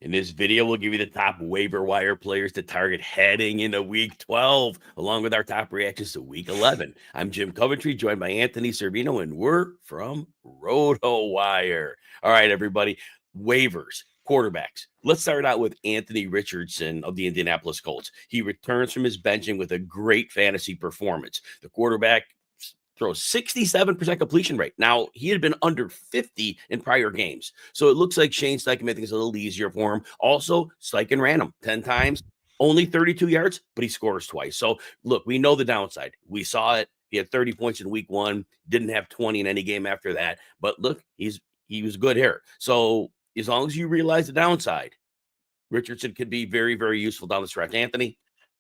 In this video, we'll give you the top waiver wire players to target heading into week 12, along with our top reactions to week 11. I'm Jim Coventry, joined by Anthony Cervino, and we're from RotoWire. All right, everybody, waivers, quarterbacks. Let's start out with Anthony Richardson of the Indianapolis Colts. He returns from his benching with a great fantasy performance. The quarterback throws 67% completion rate. Now, he had been under 50 in prior games. So it looks like Shane Steichen made things a little easier for him. Also, Steichen ran him 10 times, only 32 yards, but he scores twice. So look, we know the downside. We saw it. He had 30 points in week 1, didn't have 20 in any game after that. But look, he was good here. So as long as you realize the downside, Richardson could be very, very useful down the stretch. Anthony?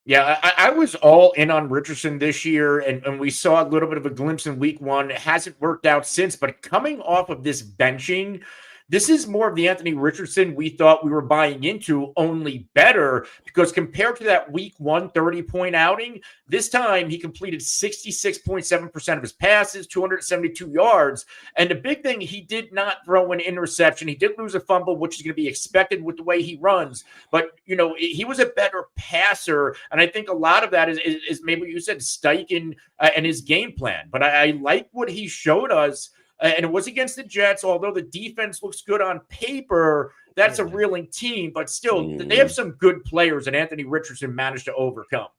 Yeah, I was all in on Richardson this year, and we saw a little bit of a glimpse in week 1. It hasn't worked out since, but coming off of this benching, this is more of the Anthony Richardson we thought we were buying into, only better, because compared to that week 1 30-point outing, this time he completed 66.7% of his passes, 272 yards. And the big thing, he did not throw an interception. He did lose a fumble, which is going to be expected with the way he runs. But, you know, he was a better passer. And I think a lot of that is maybe what you said, Steichen and his game plan. But I like what he showed us. And it was against the Jets, although the defense looks good on paper. That's a reeling team, but still, they have some good players that Anthony Richardson managed to overcome.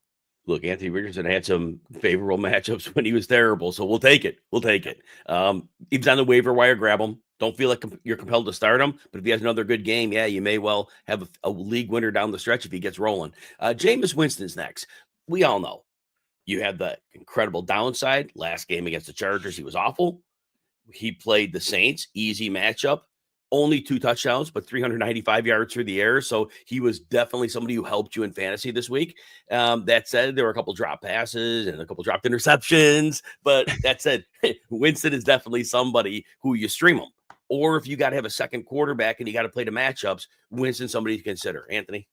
Look, Anthony Richardson had some favorable matchups when he was terrible, so we'll take it. We'll take it. If he's on the waiver wire, grab him. Don't feel like you're compelled to start him, but if he has another good game, yeah, you may well have a league winner down the stretch if he gets rolling. Jameis Winston's next. We all know you have the incredible downside. Last game against the Chargers, he was awful. He played the Saints, easy matchup, only 2 touchdowns, but 395 yards through the air. So he was definitely somebody who helped you in fantasy this week. That said, there were a couple drop passes and a couple dropped interceptions. But that said, Winston is definitely somebody who you stream him. Or if you got to have a second quarterback and you got to play the matchups, Winston's somebody to consider. Anthony?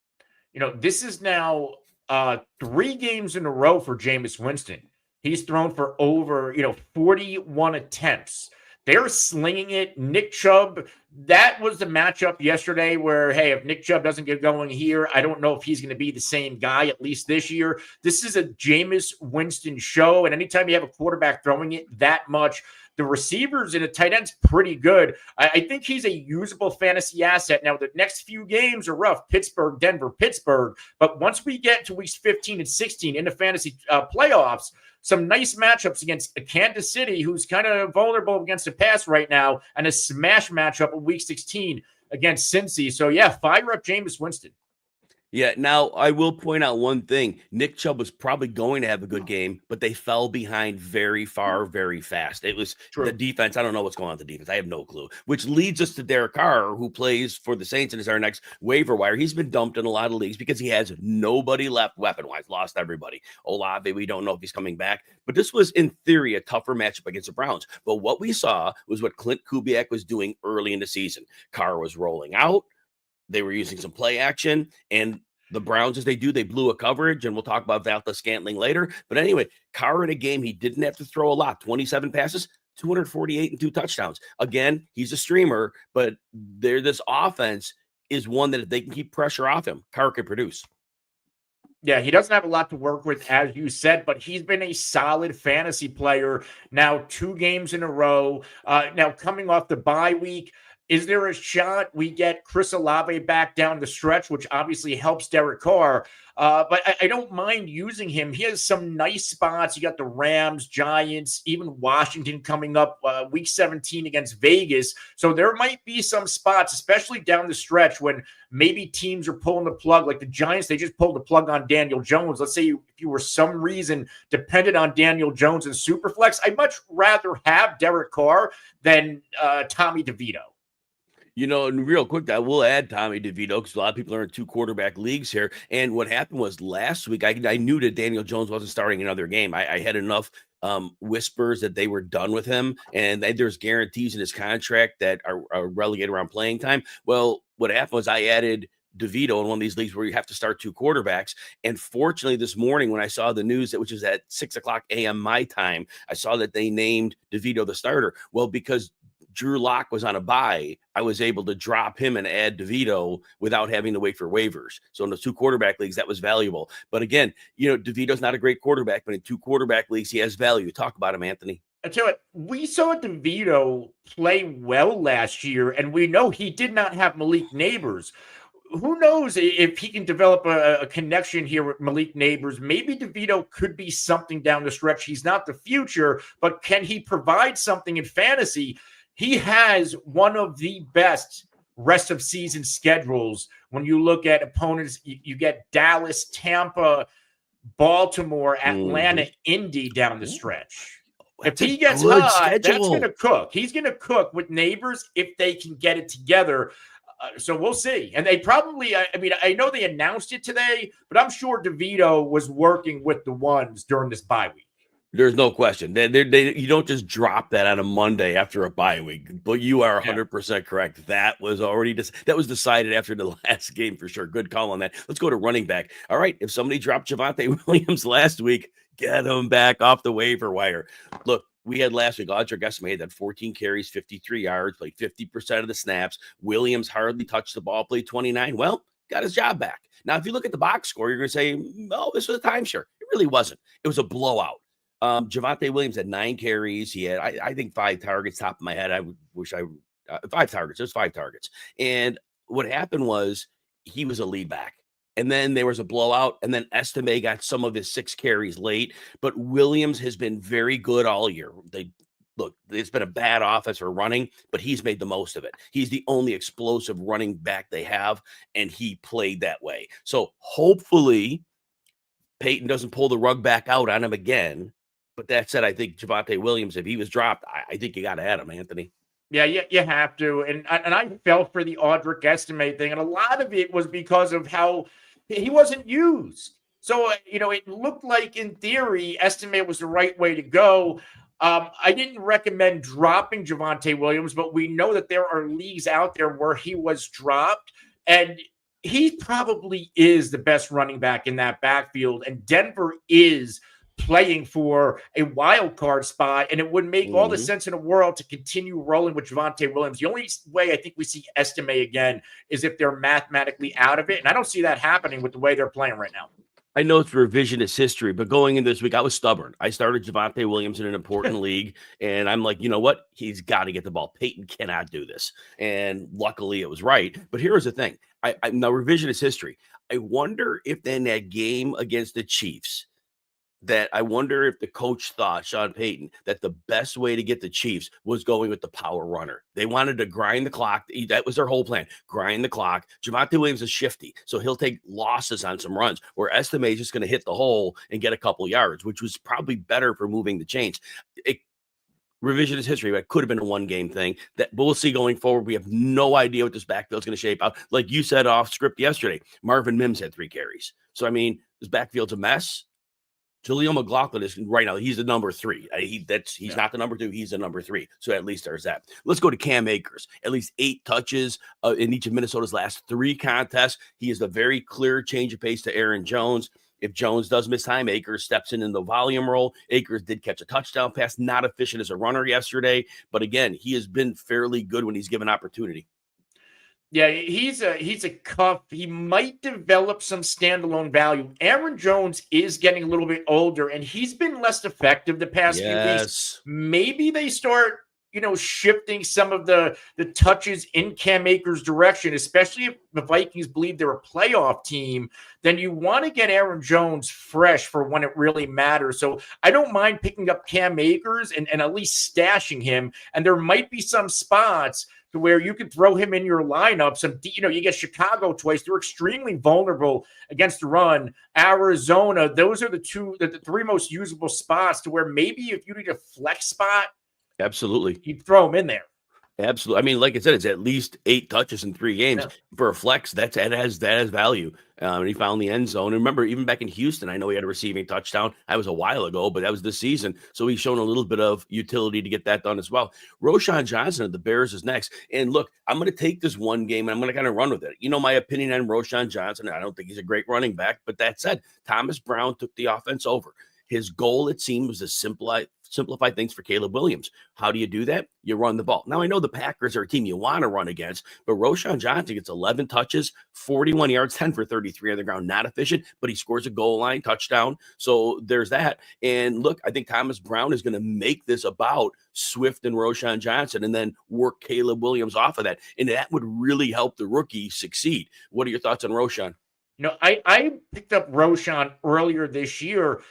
You know, this is now 3 games in a row for Jameis Winston. He's thrown for over, 41 attempts. They're slinging it. Nick Chubb, that was the matchup yesterday where, hey, if Nick Chubb doesn't get going here, I don't know if he's going to be the same guy, at least this year. This is a Jameis Winston show, and anytime you have a quarterback throwing it that much, the receivers and the tight end's pretty good. I think he's a usable fantasy asset. Now, the next few games are rough. Pittsburgh, Denver, Pittsburgh. But once we get to weeks 15 and 16 in the fantasy playoffs, some nice matchups against Kansas City, who's kind of vulnerable against the pass right now, and a smash matchup in week 16 against Cincy. So, yeah, fire up Jameis Winston. Yeah, now I will point out one thing. Nick Chubb was probably going to have a good game, but they fell behind very far, very fast. It was the defense. I don't know what's going on with the defense. I have no clue, which leads us to Derek Carr, who plays for the Saints and is our next waiver wire. He's been dumped in a lot of leagues because he has nobody left weapon-wise, lost everybody. Olave, we don't know if he's coming back, but this was in theory a tougher matchup against the Browns. But what we saw was what Clint Kubiak was doing early in the season. Carr was rolling out. They were using some play action, and the Browns, as they do, they blew a coverage, and we'll talk about Valdes-Scantling later. But anyway, Carr in a game, he didn't have to throw a lot. 27 passes, 248 and 2 touchdowns. Again, he's a streamer, but this offense is one that if they can keep pressure off him, Carr can produce. Yeah, he doesn't have a lot to work with, as you said, but he's been a solid fantasy player now 2 games in a row. Now, coming off the bye week, is there a shot we get Chris Olave back down the stretch, which obviously helps Derek Carr? But I don't mind using him. He has some nice spots. You got the Rams, Giants, even Washington coming up week 17 against Vegas. So there might be some spots, especially down the stretch when maybe teams are pulling the plug. Like the Giants, they just pulled the plug on Daniel Jones. Let's say if you were some reason dependent on Daniel Jones and Superflex, I'd much rather have Derek Carr than Tommy DeVito. You know, and real quick, I will add Tommy DeVito because a lot of people are in 2 quarterback leagues here. And what happened was last week, I knew that Daniel Jones wasn't starting another game. I had enough whispers that they were done with him, and there's guarantees in his contract that are relegated around playing time. Well, what happened was I added DeVito in one of these leagues where you have to start 2 quarterbacks. And fortunately, this morning when I saw the news, which is at 6:00 a.m. my time, I saw that they named DeVito the starter. Well, because Drew Lock was on a bye, I was able to drop him and add DeVito without having to wait for waivers. So in the 2 quarterback leagues, that was valuable. But again, DeVito's not a great quarterback, but in 2 quarterback leagues, he has value. Talk about him, Anthony. I tell you what, we saw DeVito play well last year, and we know he did not have Malik Neighbors. Who knows if he can develop a connection here with Malik Neighbors? Maybe DeVito could be something down the stretch. He's not the future, but can he provide something in fantasy? He has one of the best rest of season schedules. When you look at opponents, you get Dallas, Tampa, Baltimore, Atlanta, Indy down the stretch. If he gets hot, that's going to cook. He's going to cook with Neighbors if they can get it together. So we'll see. And they probably, I know they announced it today, but I'm sure DeVito was working with the ones during this bye week. There's no question. You don't just drop that on a Monday after a bye week, but you are 100% correct. That was already that was decided after the last game for sure. Good call on that. Let's go to running back. All right, if somebody dropped Javonte Williams last week, get him back off the waiver wire. Look, we had last week, Audric estimated that 14 carries, 53 yards, played 50% of the snaps. Williams hardly touched the ball, played 29. Well, got his job back. Now, if you look at the box score, you're going to say, oh, this was a timeshare. It really wasn't. It was a blowout. Javonte Williams had 9 carries. He had, I think, 5 targets. Top of my head, I wish 5 targets. There's 5 targets. And what happened was he was a lead back. And then there was a blowout, and then Estime got some of his 6 carries late. But Williams has been very good all year. It's been a bad offense for running, but he's made the most of it. He's the only explosive running back they have, and he played that way. So hopefully Peyton doesn't pull the rug back out on him again. But that said, I think Javonte Williams, if he was dropped, I think you got to add him, Anthony. Yeah, you have to. And I fell for the Audric estimate thing. And a lot of it was because of how he wasn't used. So, it looked like in theory, estimate was the right way to go. I didn't recommend dropping Javonte Williams, but we know that there are leagues out there where he was dropped. And he probably is the best running back in that backfield. And Denver is playing for a wild card spot, and it would make all the sense in the world to continue rolling with Javonte Williams. The only way I think we see Estime again is if they're mathematically out of it, and I don't see that happening with the way they're playing right now. I know it's revisionist history, but going into this week, I was stubborn. I started Javonte Williams in an important league, and I'm like, you know what? He's got to get the ball. Peyton cannot do this. And luckily it was right. But here's the thing. Now, revisionist history. I wonder if in that game against the Chiefs, that I wonder if the coach thought, Sean Payton, that the best way to get the Chiefs was going with the power runner. They wanted to grind the clock. That was their whole plan. Grind the clock. Javonte Williams is shifty, so he'll take losses on some runs, where Estime is just going to hit the hole and get a couple yards, which was probably better for moving the chains. Revisionist history, but it could have been a one-game thing. But we'll see going forward. We have no idea what this backfield is going to shape out. Like you said off script yesterday, Marvin Mims had 3 carries. So, this backfield's a mess. Jaleel McLaughlin is right now. He's the number 3. He's not the number 2. He's the number 3. So at least there's that. Let's go to Cam Akers. At least 8 touches in each of Minnesota's last 3 contests. He is a very clear change of pace to Aaron Jones. If Jones does miss time, Akers steps in the volume role. Akers did catch a touchdown pass. Not efficient as a runner yesterday, but again, he has been fairly good when he's given opportunity. Yeah, he's a cuff. He might develop some standalone value. Aaron Jones is getting a little bit older, and he's been less effective the past few weeks. Maybe they start, shifting some of the touches in Cam Akers' direction, especially if the Vikings believe they're a playoff team. Then you want to get Aaron Jones fresh for when it really matters. So I don't mind picking up Cam Akers and at least stashing him. And there might be some spots to where you could throw him in your lineups. And, you get Chicago twice. They're extremely vulnerable against the run. Arizona, those are the 3 most usable spots to where maybe if you need a flex spot, absolutely, you'd throw him in there. Absolutely. Like I said, it's at least 8 touches in 3 games for a flex. That has value. And he found the end zone. And remember, even back in Houston, I know he had a receiving touchdown. That was a while ago, but that was this season. So he's shown a little bit of utility to get that done as well. Roschon Johnson of the Bears is next. And look, I'm going to take this one game and I'm going to kind of run with it. My opinion on Roschon Johnson. I don't think he's a great running back, but that said, Thomas Brown took the offense over. His goal, it seems, was to simplify things for Caleb Williams. How do you do that? You run the ball. Now, I know the Packers are a team you want to run against, but Roschon Johnson gets 11 touches, 41 yards, 10 for 33 on the ground. Not efficient, but he scores a goal line touchdown. So there's that. And look, I think Thomas Brown is going to make this about Swift and Roschon Johnson and then work Caleb Williams off of that. And that would really help the rookie succeed. What are your thoughts on Roschon? I picked up Roschon earlier this year.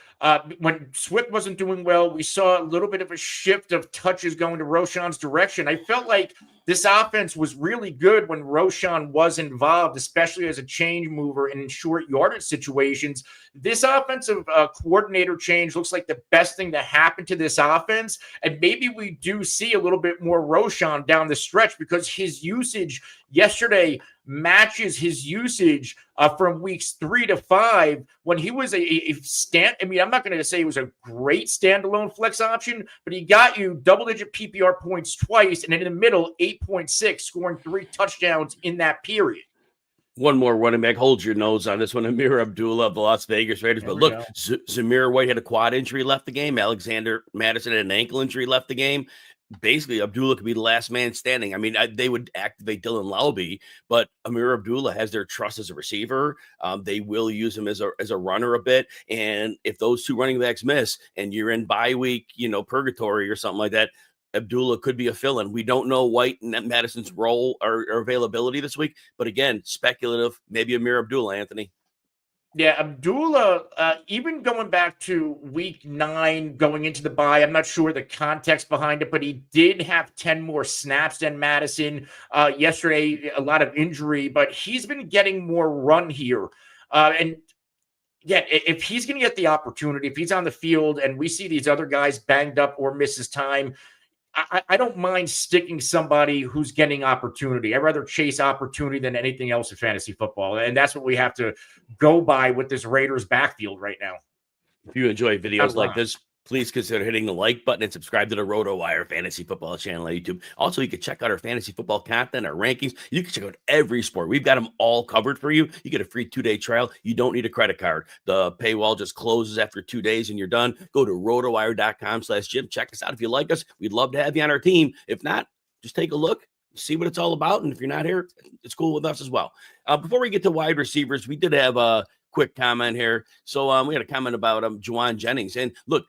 When Swift wasn't doing well, we saw a little bit of a shift of touches going to Roschon's direction. I felt like this offense was really good when Roschon was involved, especially as a change mover and in short yardage situations. This offensive coordinator change looks like the best thing to happen to this offense. And maybe we do see a little bit more Roschon down the stretch because his usage yesterday matches his usage from weeks 3 to 5 when he was a stand. I mean, I'm not going to say it was a great standalone flex option, but he got you double-digit PPR points twice, and in the middle, 8.6, scoring 3 touchdowns in that period. One more running back. Hold your nose on this one. Amir Abdullah of the Las Vegas Raiders. But look, Zamir White had a quad injury, left the game. Alexander Madison had an ankle injury, left the game. Basically, Abdullah could be the last man standing. I mean, they would activate Dylan Laube, but Amir Abdullah has their trust as a receiver. They will use him as a runner a bit. And if those two running backs miss and you're in bye week, purgatory or something like that, Abdullah could be a fill-in. We don't know White and Madison's role or availability this week. But again, speculative, maybe Amir Abdullah, Anthony. Yeah, Abdullah, even going back to week 9, going into the bye, I'm not sure the context behind it, but he did have 10 more snaps than Madison. Yesterday, a lot of injury, but he's been getting more run here. And yeah, if he's going to get the opportunity, if he's on the field and we see these other guys banged up or misses time, I don't mind sticking somebody who's getting opportunity. I'd rather chase opportunity than anything else in fantasy football. And that's what we have to go by with this Raiders backfield right now. If you enjoy videos like this, please consider hitting the like button and subscribe to the RotoWire Fantasy Football channel on YouTube. Also, you can check out our fantasy football content, our rankings. You can check out every sport. We've got them all covered for you. You get a free 2-day trial. You don't need a credit card. The paywall just closes after 2 days and you're done. Go to rotowire.com/Jim. Check us out if you like us. We'd love to have you on our team. If not, just take a look, see what it's all about. And if you're not here, it's cool with us as well. Before we get to wide receivers, we did have a quick comment here. So we had a comment about Juwan Jennings. And look,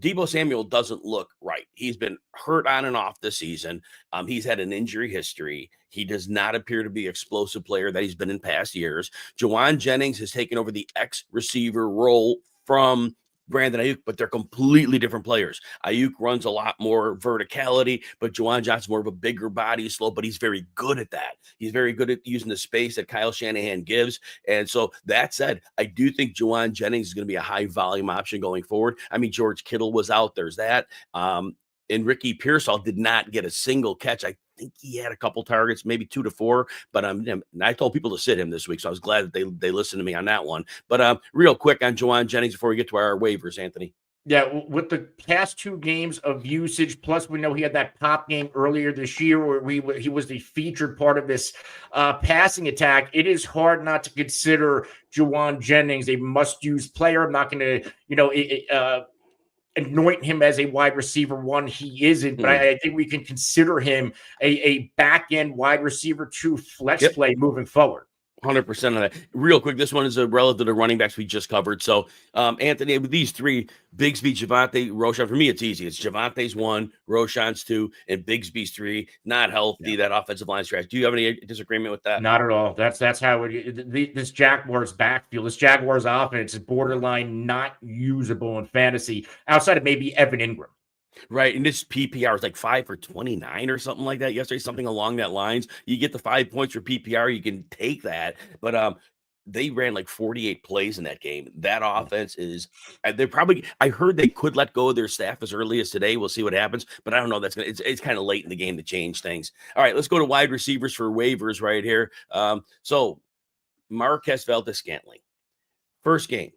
Deebo Samuel doesn't look right. He's been hurt on and off this season. He's had an injury history. He does not appear to be an explosive player that he's been in past years. Juwan Jennings has taken over the X-receiver role from Brandon Ayuk, but they're completely different players. Ayuk runs a lot more verticality, but Juwan Johnson's more of a bigger body, slow, but he's very good at that. He's very good at using the space that Kyle Shanahan gives. And so that said, I do think Juwan Jennings is going to be a high volume option going forward. I mean, George Kittle was out. There's that. And Ricky Pearsall did not get a single catch. I think he had a couple targets, maybe 2 to 4, but I told people to sit him this week, so I was glad that they listened to me on that one. But real quick on Juwan Jennings before we get to our waivers, Anthony. Yeah, with the past 2 games of usage, plus we know he had that pop game earlier this year where he was the featured part of this passing attack. It is hard not to consider Juwan Jennings a must-use player. I'm not going to, anoint him as a wide receiver 1. He isn't, but I think we can consider him a back-end wide receiver 2 flex play moving forward. 100% of that. Real quick, this one is relative to the running backs we just covered. So, Anthony, with these 3, Bigsby, Javonte, Roschon, for me, it's easy. It's Javonte's 1, Roschon's 2, and Bigsby's 3. Not healthy, that offensive line stretch. Do you have any disagreement with that? Not at all. That's how this Jaguars backfield, this Jaguars offense is borderline not usable in fantasy outside of maybe Evan Ingram. Right. And this PPR is like 5 for 29 or something like that yesterday, something along that lines. You get the 5 points for PPR, you can take that. But they ran like 48 plays in that game. That offense is I heard they could let go of their staff as early as today. We'll see what happens, but I don't know. It's kind of late in the game to change things. All right, let's go to wide receivers for waivers right here. So Marquez Valdes-Scantling, first game,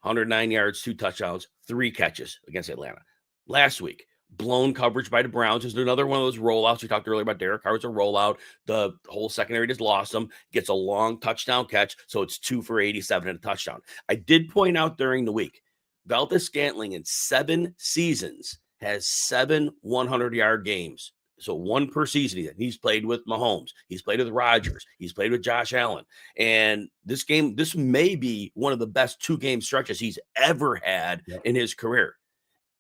109 yards, 2 touchdowns, 3 catches against Atlanta. Last week, blown coverage by the Browns. There's another one of those rollouts. We talked earlier about Derek Carr's a rollout. The whole secondary just lost him. Gets a long touchdown catch, so it's 2 for 87 and a touchdown. I did point out during the week, Valdez-Scantling in 7 seasons has 7 100-yard games. So 1 per season. He's played with Mahomes. He's played with Rodgers. He's played with Josh Allen. And this may be one of the best 2-game stretches he's ever had in his career.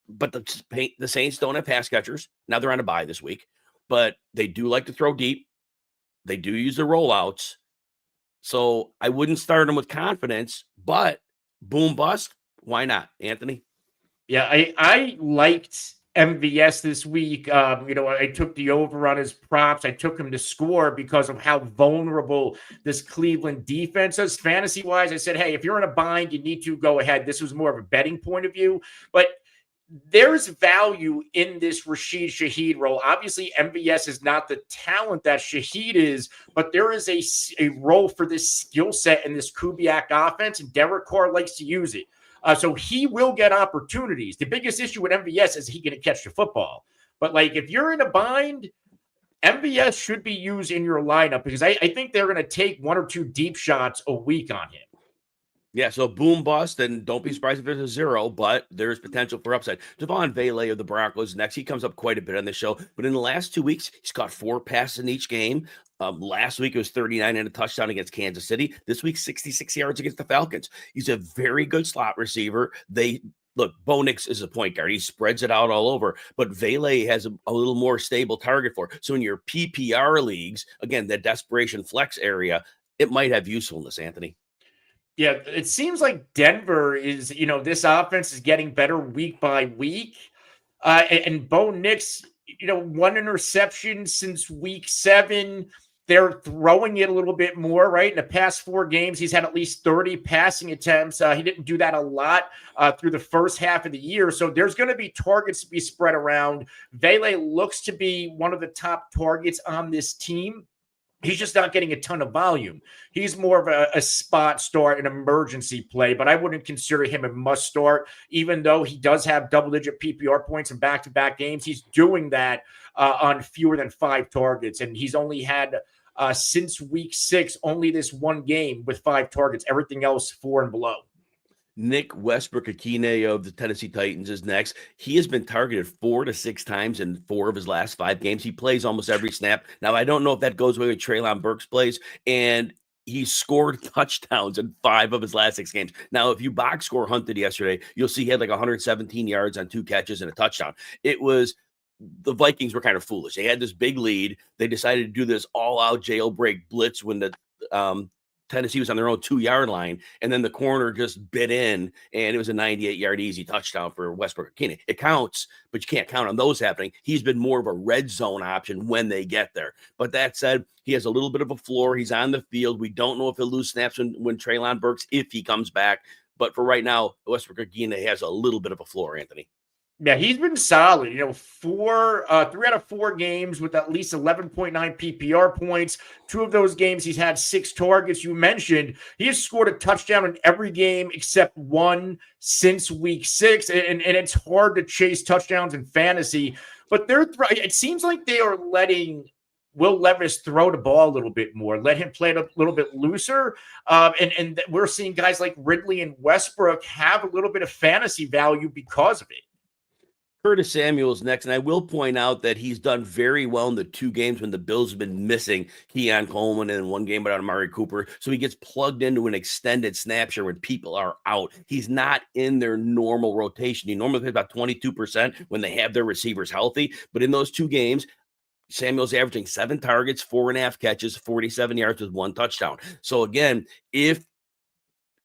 But the Saints don't have pass catchers. Now they're on a bye this week. But they do like to throw deep. They do use the rollouts. So I wouldn't start him with confidence. But boom bust, why not, Anthony? Yeah, I liked MVS this week. I took the over on his props. I took him to score because of how vulnerable this Cleveland defense is. Fantasy-wise, I said, hey, if you're in a bind, you need to go ahead. This was more of a betting point of view. But there's value in this Rashid Shaheed role. Obviously, MVS is not the talent that Shaheed is, but there is a role for this skill set in this Kubiak offense, and Derek Carr likes to use it. So he will get opportunities. The biggest issue with MVS is he can catch the football. But, if you're in a bind, MVS should be used in your lineup because I think they're going to take 1 or 2 deep shots a week on him. Yeah, so boom bust, and don't be surprised if there's a 0, but there's potential for upside. Devon Vele of the Broncos next. He comes up quite a bit on the show, but in the last 2 weeks, he's caught 4 passes in each game. Last week, it was 39 and a touchdown against Kansas City. This week, 66 yards against the Falcons. He's a very good slot receiver. Look, Bo Nix is a point guard. He spreads it out all over, but Vele has a little more stable target for it. So in your PPR leagues, again, that desperation flex area, it might have usefulness, Anthony. Yeah, it seems like Denver is, this offense is getting better week by week. And Bo Nix, 1 interception since week 7. They're throwing it a little bit more, right? In the past 4 games, he's had at least 30 passing attempts. He didn't do that a lot through the first half of the year. So there's going to be targets to be spread around. Vele looks to be one of the top targets on this team. He's just not getting a ton of volume. He's more of a spot start, an emergency play, but I wouldn't consider him a must start, even though he does have double-digit PPR points in back-to-back games. He's doing that on fewer than 5 targets, and he's only had, since week 6, only this 1 game with 5 targets. Everything else 4 and below. Nick Westbrook-Akine of the Tennessee Titans is next. He has been targeted 4 to 6 times in 4 of his last 5 games. He plays almost every snap. Now, I don't know if that goes away with Treylon Burks plays, and he scored touchdowns in 5 of his last 6 games. Now, if you box score hunted yesterday, you'll see he had 117 yards on 2 catches and a touchdown. The Vikings were kind of foolish. They had this big lead. They decided to do this all-out jailbreak blitz when the Tennessee was on their own 2-yard line, and then the corner just bit in, and it was a 98-yard easy touchdown for Westbrook-Akine. It counts, but you can't count on those happening. He's been more of a red zone option when they get there. But that said, he has a little bit of a floor. He's on the field. We don't know if he'll lose snaps when Treylon Burks, if he comes back. But for right now, Westbrook-Akine has a little bit of a floor, Anthony. Yeah, he's been solid. 3 out of 4 games with at least 11.9 PPR points. 2 of those games, he's had 6 targets. You mentioned he has scored a touchdown in every game except 1 since week 6. And it's hard to chase touchdowns in fantasy. But it seems like they are letting Will Levis throw the ball a little bit more, let him play it a little bit looser. And we're seeing guys like Ridley and Westbrook have a little bit of fantasy value because of it. Curtis Samuel's next, and I will point out that he's done very well in the 2 games when the Bills have been missing Keon Coleman and 1 game without Amari Cooper. So he gets plugged into an extended snap share when people are out. He's not in their normal rotation. He normally plays about 22% when they have their receivers healthy. But in those 2 games, Samuel's averaging 7 targets, 4.5 catches, 47 yards with 1 touchdown. So again, if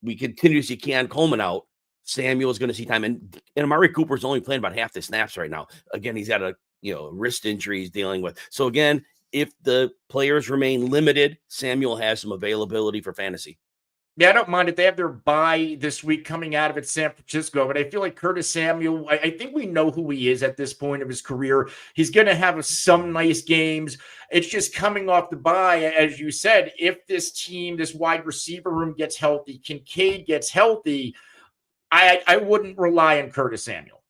we continue to see Keon Coleman out, Samuel is going to see time, and Amari Cooper is only playing about half the snaps right now. Again, he's got a wrist injury he's dealing with. So again, if the players remain limited, Samuel has some availability for fantasy. Yeah, I don't mind if they have their bye this week coming out of it, San Francisco, but I feel like Curtis Samuel, I think we know who he is at this point of his career. He's going to have some nice games. It's just coming off the bye, as you said, if this team, this wide receiver room gets healthy, Kincaid gets healthy, I wouldn't rely on Curtis Samuel.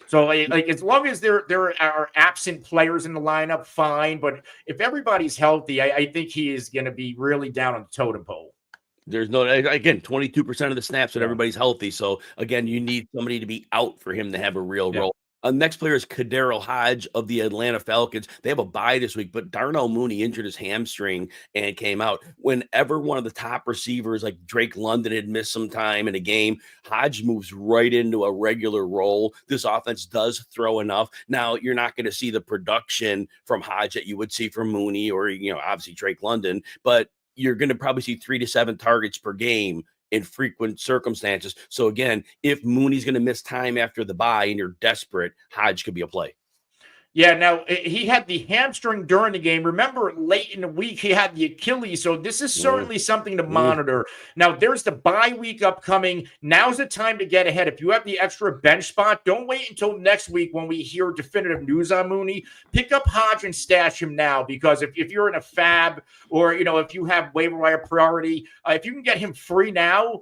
So as long as there are absent players in the lineup, fine. But if everybody's healthy, I think he is going to be really down on the totem pole. There's no, again, 22% of the snaps when Yeah. everybody's healthy. So again, you need somebody to be out for him to have a real Yeah. role. Next player is Kadero Hodge of the Atlanta Falcons. They have a bye this week, but Darnell Mooney injured his hamstring and came out. Whenever one of the top receivers like Drake London had missed some time in a game, Hodge moves right into a regular role. This offense does throw enough. Now, you're not going to see the production from Hodge that you would see from Mooney or, obviously Drake London, but you're going to probably see 3 to 7 targets per game in frequent circumstances. So again, if Mooney's going to miss time after the bye and you're desperate, Hodge could be a play. Yeah, now he had the hamstring during the game. Remember, late in the week, he had the Achilles. So this is certainly something to monitor. Now, there's the bye week upcoming. Now's the time to get ahead. If you have the extra bench spot, don't wait until next week when we hear definitive news on Mooney. Pick up Hodge and stash him now, because if you're in a fab or, if you have waiver wire priority, if you can get him free now,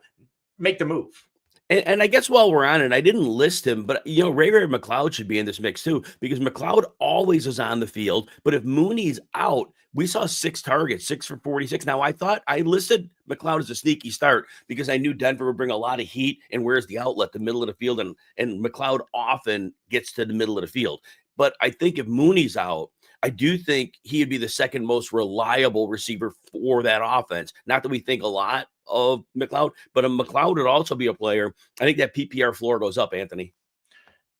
make the move. And I guess while we're on it, I didn't list him, but Ray McLeod should be in this mix too, because McLeod always is on the field. But if Mooney's out, we saw 6 targets, 6 for 46. Now, I thought I listed McLeod as a sneaky start because I knew Denver would bring a lot of heat. And where's the outlet? The middle of the field. And McLeod often gets to the middle of the field. But I think if Mooney's out, I do think he'd be the second most reliable receiver for that offense. Not that we think a lot of McLeod, but a McLeod would also be a player. I think that PPR floor goes up, Anthony.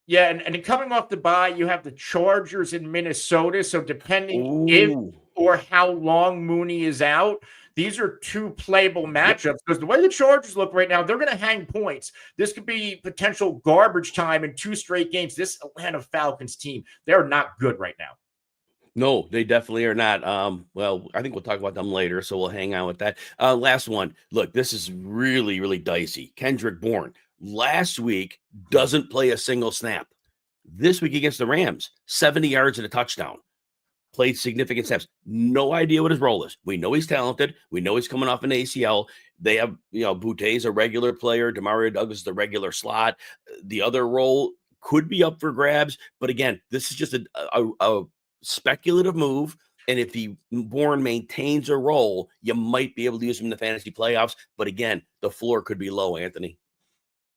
Yeah, and coming off the bye, you have the Chargers in Minnesota. So depending if or how long Mooney is out, these are 2 playable matchups, because the way the Chargers look right now, they're going to hang points. This could be potential garbage time in 2 straight games. This Atlanta Falcons team, they're not good right now. No, they definitely are not. Well, I think we'll talk about them later, so we'll hang on with that. Last one. Look, this is really, really dicey. Kendrick Bourne last week doesn't play a single snap. This week against the Rams, 70 yards and a touchdown. Played significant snaps. No idea what his role is. We know he's talented. We know he's coming off an ACL. They have, Boute's a regular player. Demario Douglas is the regular slot. The other role could be up for grabs. But again, this is just a speculative move, and if Bourne maintains a role, you might be able to use him in the fantasy playoffs. But again, the floor could be low, Anthony.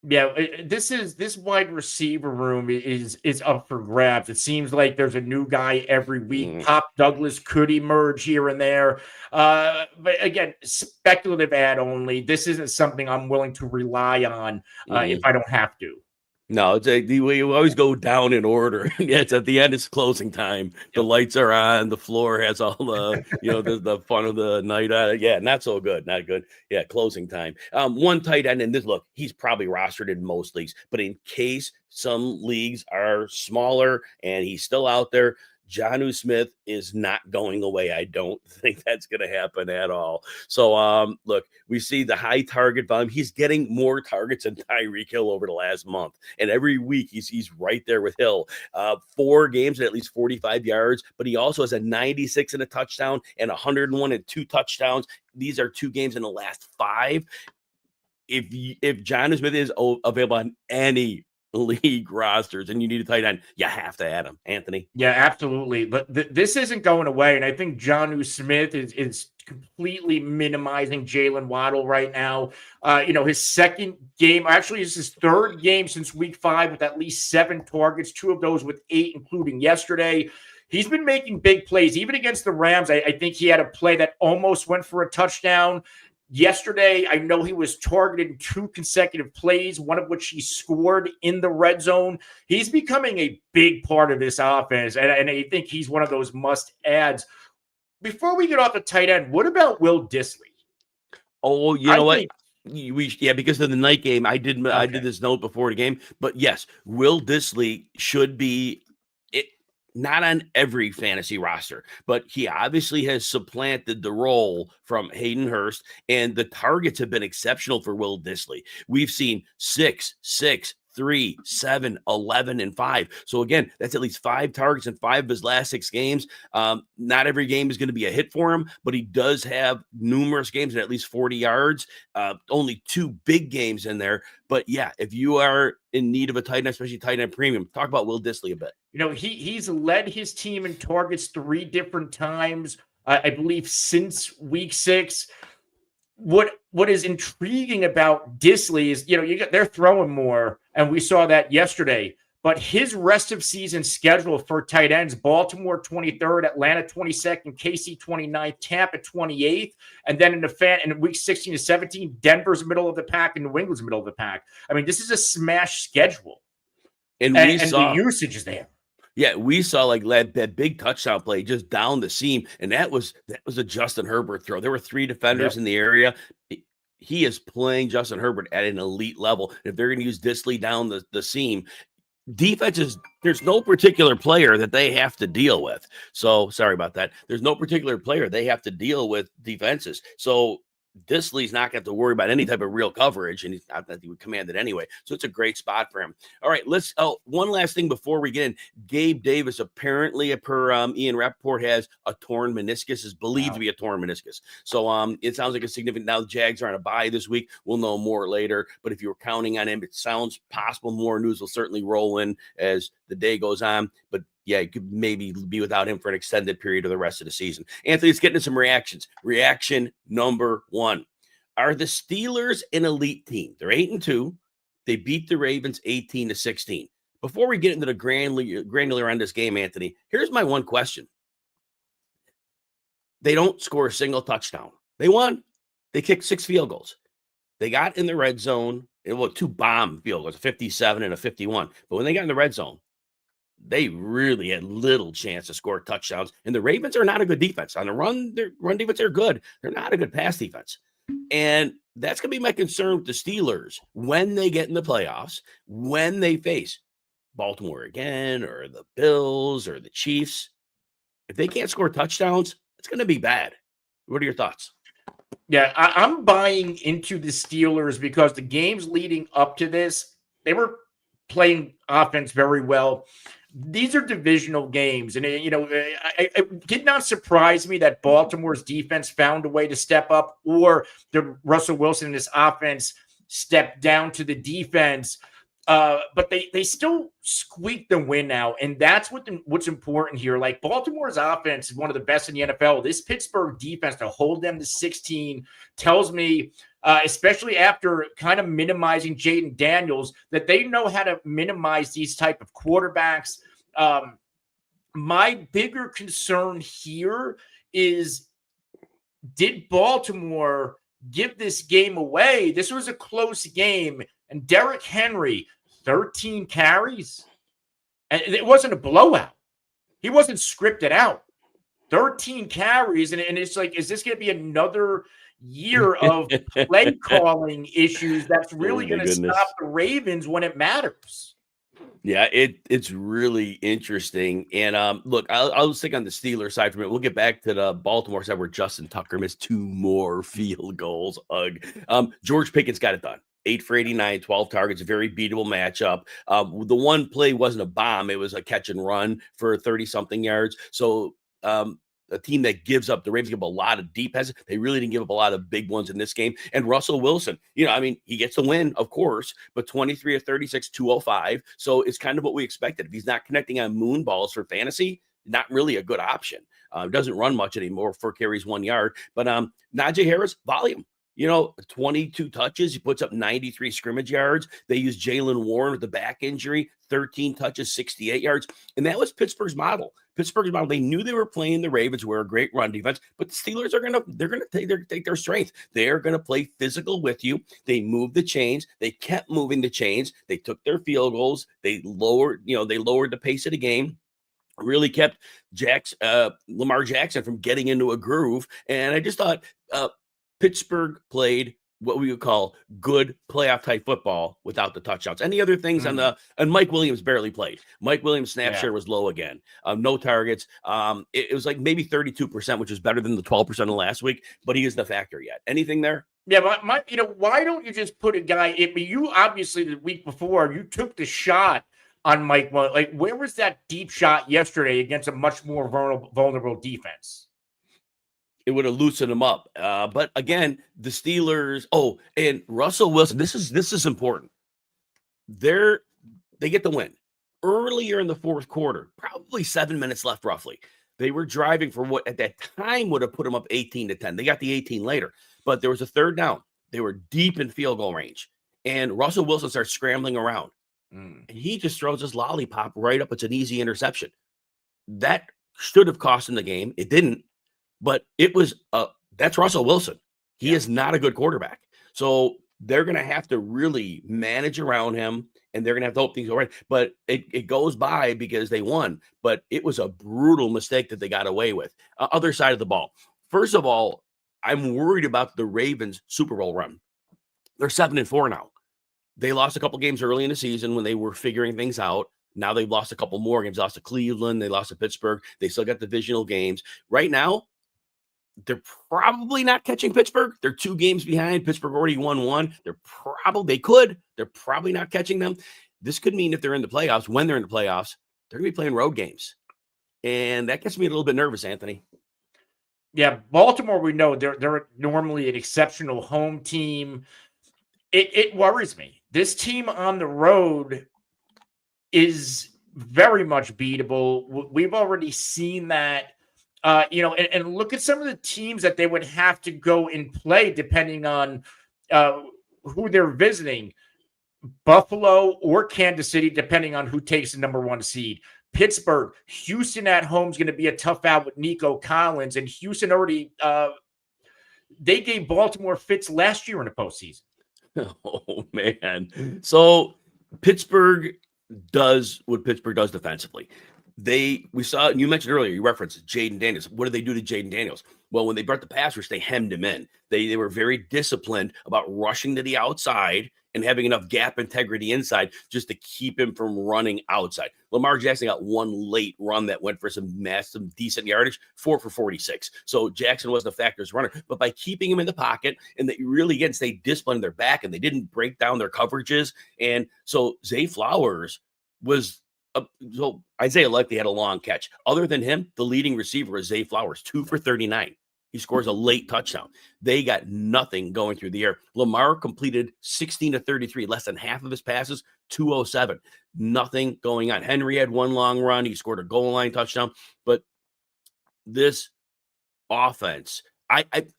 Yeah, this wide receiver room is up for grabs. It seems like there's a new guy every week. Pop Douglas could emerge here and there, but again, speculative ad only. This isn't something I'm willing to rely on if I don't have to. No, we always go down in order. Yeah, it's at the end. It's closing time. The lights are on. The floor has all the, the fun of the night. Yeah, not so good. Not good. Yeah, closing time. One tight end, and look, he's probably rostered in most leagues, but in case some leagues are smaller and he's still out there, Jonnu Smith is not going away. I don't think that's going to happen at all. So, look, we see the high target volume. He's getting more targets than Tyreek Hill over the last month. And every week he's right there with Hill. 4 games at least 45 yards, but he also has a 96 and a touchdown and 101 and 2 touchdowns. These are 2 games in the last 5. If Jonnu Smith is available on any league rosters and you need a tight end, you have to add him, Anthony. Yeah, absolutely. But this isn't going away. And I think Jonnu Smith is completely minimizing Jalen Waddle right now. His second game, actually, it's his 3rd game since week 5 with at least 7 targets, 2 of those with 8, including yesterday. He's been making big plays, even against the Rams. I think he had a play that almost went for a touchdown. Yesterday, I know he was targeted in 2 consecutive plays, one of which he scored in the red zone. He's becoming a big part of this offense, and I think he's one of those must-adds. Before we get off the tight end, what about Will Dissly? Oh, you know what? Because of the night game, I did this note before the game. But yes, Will Dissly should be not on every fantasy roster, but he obviously has supplanted the role from Hayden Hurst, and the targets have been exceptional for Will Dissly. We've seen 6, 3, 7, 11, and 5. So again, that's at least 5 targets in 5 of his last 6 games. Not every game is going to be a hit for him, but he does have numerous games at least 40 yards. Only 2 big games in there. But yeah, if you are in need of a tight end, especially tight end premium, talk about Will Dissly a bit. He's led his team in targets 3 different times, I believe, since week 6. what is intriguing about Disley is, they're throwing more, and we saw that yesterday. But his rest of season schedule for tight ends: Baltimore 23rd, Atlanta 22nd, KC 29th, Tampa 28th, and then in week 16 to 17, Denver's middle of the pack and New England's middle of the pack. I mean, this is a smash schedule, and the usage is there. Yeah, we saw like that big touchdown play just down the seam, and that was a Justin Herbert throw. There were 3 defenders in the area. He is playing Justin Herbert at an elite level. If they're going to use Disley down the seam, defenses, there's no particular player that they have to deal with. So sorry about that. There's no particular player they have to deal with defenses. So Disley's not going to have to worry about any type of real coverage, and he's not that he would command it anyway. So it's a great spot for him. All right, one last thing before we get in. Gabe Davis, apparently, per Ian Rappaport, has a torn meniscus, is believed to be a torn meniscus. So it sounds like a significant. Now the Jags are on a bye this week. We'll know more later. But if you were counting on him, it sounds possible. More news will certainly roll in as the day goes on. But yeah, you could maybe be without him for an extended period of the rest of the season. Anthony, let's get into some reactions. Reaction number 1. Are the Steelers an elite team? They're 8-2. They beat the Ravens 18-16. Before we get into the granular on this game, Anthony, here's my one question. They don't score a single touchdown. They won. They kicked 6 field goals. They got in the red zone. It was 2 bomb field goals, a 57 and a 51. But when they got in the red zone, they really had little chance to score touchdowns. And the Ravens are not a good defense. On the run, their run defense are good. They're not a good pass defense. And that's going to be my concern with the Steelers when they get in the playoffs, when they face Baltimore again, or the Bills, or the Chiefs. If they can't score touchdowns, it's going to be bad. What are your thoughts? Yeah, I'm buying into the Steelers because the games leading up to this, they were playing offense very well. These are divisional games, and it did not surprise me that Baltimore's defense found a way to step up, or the Russell Wilson and his offense stepped down to the defense. But they still squeaked the win out, and that's what's important here. Like, Baltimore's offense is one of the best in the NFL. This Pittsburgh defense, to hold them to 16, tells me, especially after kind of minimizing Jaden Daniels, that they know how to minimize these type of quarterbacks. My bigger concern here is, did Baltimore give this game away? This was a close game, and Derrick Henry, 13 carries. And it wasn't a blowout. He wasn't scripted out. 13 carries, and it's like, is this going to be another year of play calling issues that's really going to stop the Ravens when it matters? Yeah, it's really interesting. And look, I'll stick on the Steelers side for a minute. We'll get back to the Baltimore side where Justin Tucker missed 2 more field goals. George Pickens got it done. 8 for 89, 12 targets, a very beatable matchup. The one play wasn't a bomb. It was a catch and run for 30-something yards. So a team that gives up, the Ravens give up a lot of deep passes. They really didn't give up a lot of big ones in this game. And Russell Wilson, he gets the win, of course, but 23 of 36, 205. So it's kind of what we expected. If he's not connecting on moon balls for fantasy, not really a good option. Doesn't run much anymore, 4 carries, 1 yard. But Najee Harris, volume. 22 touches. He puts up 93 scrimmage yards. They used Jalen Warren with the back injury, 13 touches, 68 yards. And that was Pittsburgh's model. They knew they were playing the Ravens, who are a great run defense, but the Steelers are going to take their strength. They are going to play physical with you. They moved the chains. They kept moving the chains. They took their field goals. They lowered the pace of the game. Really kept Lamar Jackson from getting into a groove. And I just thought Pittsburgh played what we would call good playoff type football without the touchdowns. Any other things and Mike Williams barely played. Mike Williams' snap share was low again. No targets. It was like maybe 32%, which is better than the 12% of last week, but he isn't a factor yet. Anything there? Yeah, why don't you just put a guy? You obviously the week before you took the shot on Mike Williams. Like, where was that deep shot yesterday against a much more vulnerable defense? It would have loosened him up. But again, the Steelers. Oh, and Russell Wilson. This is important. They get the win earlier in the fourth quarter. Probably 7 minutes left, roughly. They were driving for what at that time would have put them up 18-10. They got the 18 later, but there was a third down. They were deep in field goal range, and Russell Wilson starts scrambling around. And he just throws his lollipop right up. It's an easy interception. That should have cost him the game. It didn't, but it was that's Russell Wilson. He is not a good quarterback. So they're going to have to really manage around him, and they're going to have to hope things go right. But it goes by because they won. But it was a brutal mistake that they got away with. Other side of the ball. First of all, I'm worried about the Ravens Super Bowl run. They're 7-4 now. They lost a couple games early in the season when they were figuring things out. Now they've lost a couple more games. They lost to Cleveland. They lost to Pittsburgh. They still got divisional games. Right now, they're probably not catching Pittsburgh. They're 2 games behind. Pittsburgh already won 1. They're probably not catching them. This could mean if they're in the playoffs, when they're in the playoffs, they're going to be playing road games. And that gets me a little bit nervous, Anthony. Yeah, Baltimore, we know they're normally an exceptional home team. It worries me. This team on the road is very much beatable. We've already seen that, and look at some of the teams that they would have to go and play depending on who they're visiting. Buffalo or Kansas City, depending on who takes the number 1 seed. Pittsburgh, Houston at home is going to be a tough out with Nico Collins. And Houston already, they gave Baltimore fits last year in the postseason. Oh, man. So Pittsburgh does what Pittsburgh does defensively. We saw, and you mentioned earlier, you referenced Jaden Daniels. What did they do to Jaden Daniels? Well, when they brought the pass rush, they hemmed him in. They were very disciplined about rushing to the outside and having enough gap integrity inside just to keep him from running outside. Lamar Jackson got one late run that went for some decent yardage, 4 for 46. So Jackson wasn't a factor as a runner, but by keeping him in the pocket and they really, again, stayed disciplined in their back and they didn't break down their coverages. And so Zay Flowers was so Isaiah likely had a long catch. Other than him, the leading receiver is Zay Flowers, 2 for 39. He scores a late touchdown. They got nothing going through the air. Lamar completed 16 to 33, less than half of his passes, 207. Nothing going on. Henry had one long run. He scored a goal line touchdown. But this offense,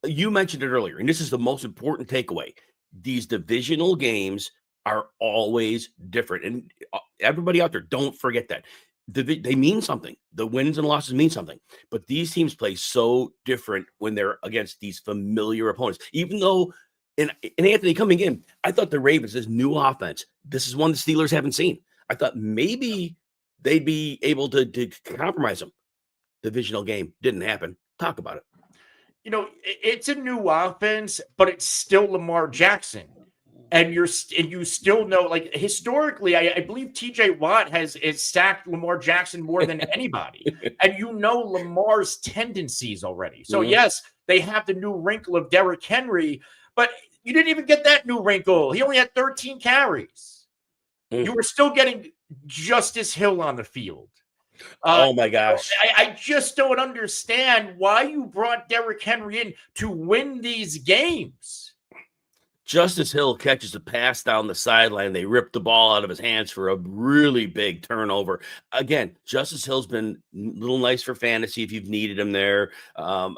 you mentioned it earlier, and this is the most important takeaway. These divisional games are always different. And everybody out there, don't forget that. They mean something. The wins and losses mean something. But these teams play so different when they're against these familiar opponents. Even though, and Anthony, coming in, I thought the Ravens, this new offense, this is one the Steelers haven't seen. I thought maybe they'd be able to compromise them. Divisional game didn't happen. Talk about it. It's a new offense, but it's still Lamar Jackson. And you still know, like, historically, I believe TJ Watt has sacked Lamar Jackson more than anybody. And Lamar's tendencies already. So, yes, they have the new wrinkle of Derrick Henry, but you didn't even get that new wrinkle. He only had 13 carries. You were still getting Justice Hill on the field. Oh, my gosh. I just don't understand why you brought Derrick Henry in to win these games. Justice Hill catches a pass down the sideline. They rip the ball out of his hands for a really big turnover. Again, Justice Hill's been a little nice for fantasy if you've needed him there. John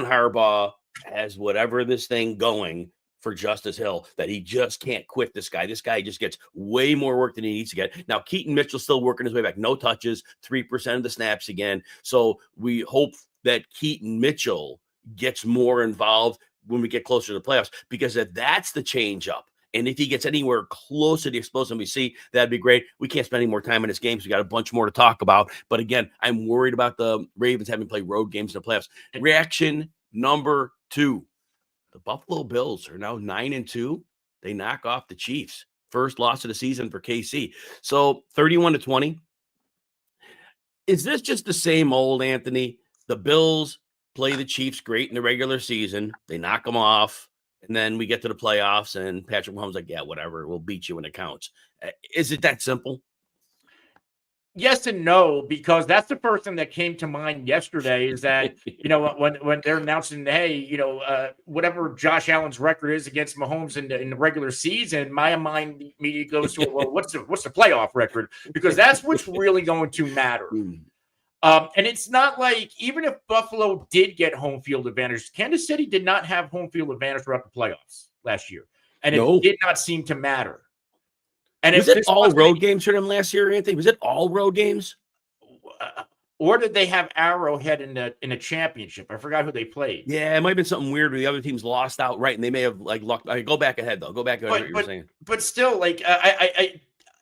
Harbaugh has whatever this thing going for Justice Hill that he just can't quit this guy. This guy just gets way more work than he needs to get. Now, Keaton Mitchell's still working his way back. No touches, 3% of the snaps again. So we hope that Keaton Mitchell gets more involved when we get closer to the playoffs, because if that's the change up, and if he gets anywhere close to the explosion we see, that'd be great. We can't spend any more time in this game, so we got a bunch more to talk about. But again, I'm worried about the Ravens having played road games in the playoffs. Reaction number 2. The Buffalo Bills are now 9-2. They knock off the Chiefs. First loss of the season for KC. So 31-20. Is this just the same old, Anthony? The Bills play the Chiefs great in the regular season. They knock them off. And then we get to the playoffs and Patrick Mahomes like, yeah, whatever. We'll beat you when it counts. Is it that simple? Yes and no, because that's the first thing that came to mind yesterday is that, when they're announcing, hey, whatever Josh Allen's record is against Mahomes in the regular season, my mind immediately goes to, well, what's the playoff record? Because that's what's really going to matter. And it's not like, even if Buffalo did get home field advantage, Kansas City did not have home field advantage throughout the playoffs last year. And it did not seem to matter. And was it all road games for them last year, Anthony? Was it all road games? Or did they have Arrowhead in a championship? I forgot who they played. Yeah, it might have been something weird where the other teams lost outright, and they may have like lucked. Go back ahead though. Go back ahead. What you're saying. But still, like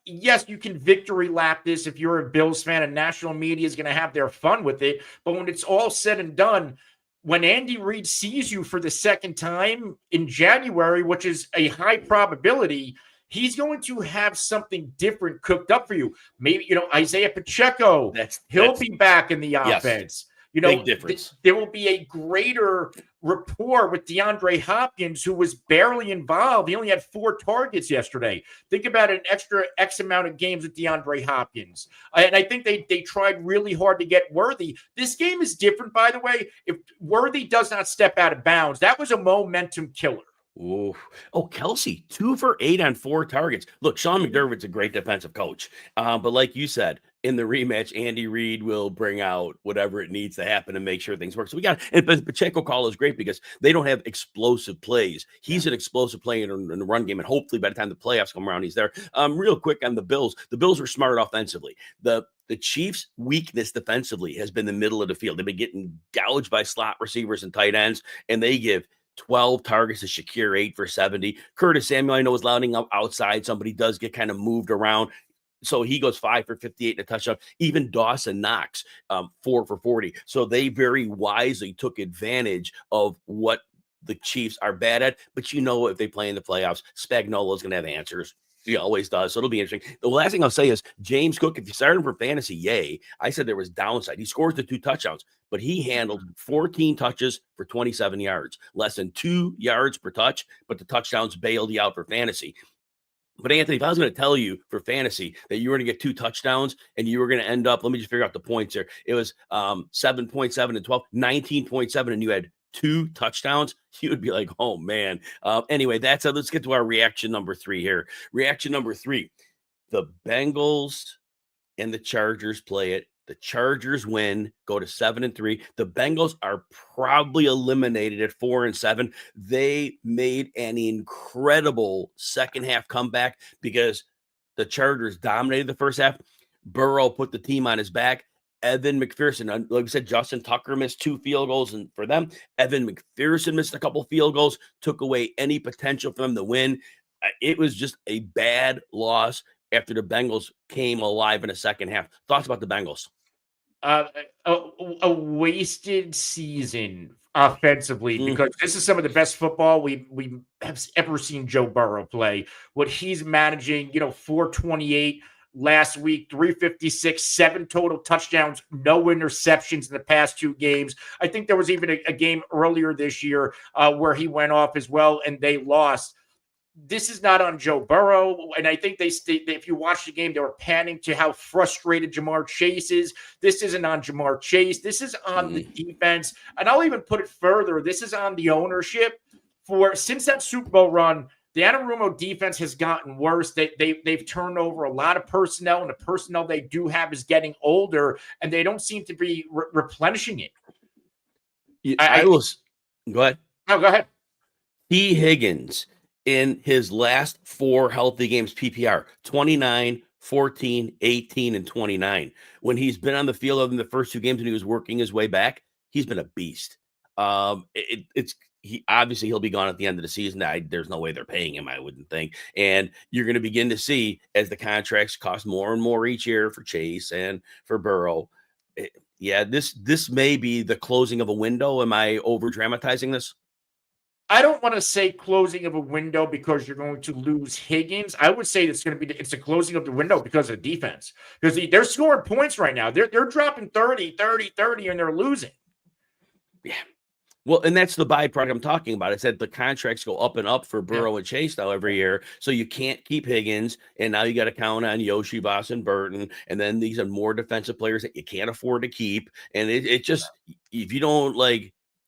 yes, you can victory lap this if you're a Bills fan, and national media is going to have their fun with it. But when it's all said and done, when Andy Reid sees you for the second time in January, which is a high probability, he's going to have something different cooked up for you. Maybe, Isaiah Pacheco, he'll be back in the offense. Yes, big difference. There will be a greater rapport with DeAndre Hopkins, who was barely involved. He only had 4 targets yesterday. Think about an extra X amount of games with DeAndre Hopkins. And I think they tried really hard to get Worthy. This game is different, by the way. If Worthy does not step out of bounds, that was a momentum killer. Ooh. Oh, Kelsey, 2 for 8 on 4 targets. Look, Sean McDermott's a great defensive coach. But like you said, in the rematch, Andy Reid will bring out whatever it needs to happen to make sure things work. So we got, and Pacheco call is great because they don't have explosive plays. He's an explosive player in the run game, and hopefully by the time the playoffs come around, he's there. Real quick on the Bills. The Bills were smart offensively. The Chiefs' weakness defensively has been the middle of the field. They've been getting gouged by slot receivers and tight ends, and they give 12 targets to Shakir, 8 for 70. Curtis Samuel, I know, is lining up outside. Somebody does get kind of moved around. So he goes 5 for 58 and a touchdown. Even Dawson Knox, 4 for 40. So they very wisely took advantage of what the Chiefs are bad at. But if they play in the playoffs, Spagnuolo is going to have answers. He always does. So it'll be interesting. The last thing I'll say is James Cook, if you started him for fantasy, yay. I said there was downside. He scores the 2 touchdowns, but he handled 14 touches for 27 yards, less than 2 yards per touch, but the touchdowns bailed you out for fantasy. But Anthony, if I was going to tell you for fantasy that you were going to get 2 touchdowns and you were going to end up, let me just figure out the points here. It was 7.7 and 12, 19.7, and you had 2 touchdowns, you would be like, oh man. Anyway, that's it. Let's get to our reaction number 3 here. Reaction number 3, the Bengals and the Chargers play it. The Chargers win, go to 7-3. The Bengals are probably eliminated at 4-7. They made an incredible second half comeback because the Chargers dominated the first half. Burrow put the team on his back. Evan McPherson, like we said, Justin Tucker missed 2 field goals, and for them, Evan McPherson missed a couple field goals, took away any potential for them to win. It was just a bad loss after the Bengals came alive in the second half. Thoughts about the Bengals? A wasted season offensively, because this is some of the best football we have ever seen Joe Burrow play. What he's managing, 428 last week, 356, 7 total touchdowns, no interceptions in the past 2 games. I think there was even a game earlier this year where he went off as well, and they lost. This is not on Joe Burrow. And I think if you watch the game, they were panning to how frustrated Jamar Chase is. This isn't on Jamar Chase. This is on the defense. And I'll even put it further. This is on the ownership. Since that Super Bowl run, the Anarumo defense has gotten worse. They've turned over a lot of personnel, and the personnel they do have is getting older, and they don't seem to be replenishing it. Go ahead. No, go ahead. T. Higgins, in his last 4 healthy games, PPR, 29, 14, 18, and 29. When he's been on the field other than the first 2 games and he was working his way back, he's been a beast. He'll be gone at the end of the season. There's no way they're paying him, I wouldn't think. And you're going to begin to see, as the contracts cost more and more each year for Chase and for Burrow. This may be the closing of a window. Am I over dramatizing this? I don't want to say closing of a window because you're going to lose Higgins. I would say it's a closing of the window because of the defense. Because they're scoring points right now. They're dropping 30, and they're losing. Yeah. Well, and that's the byproduct I'm talking about. It's that the contracts go up and up for Burrow and Chase now every year. So you can't keep Higgins, and now you got to count on Yoshi, Voss, and Burton. And then these are more defensive players that you can't afford to keep. And it just, if you don't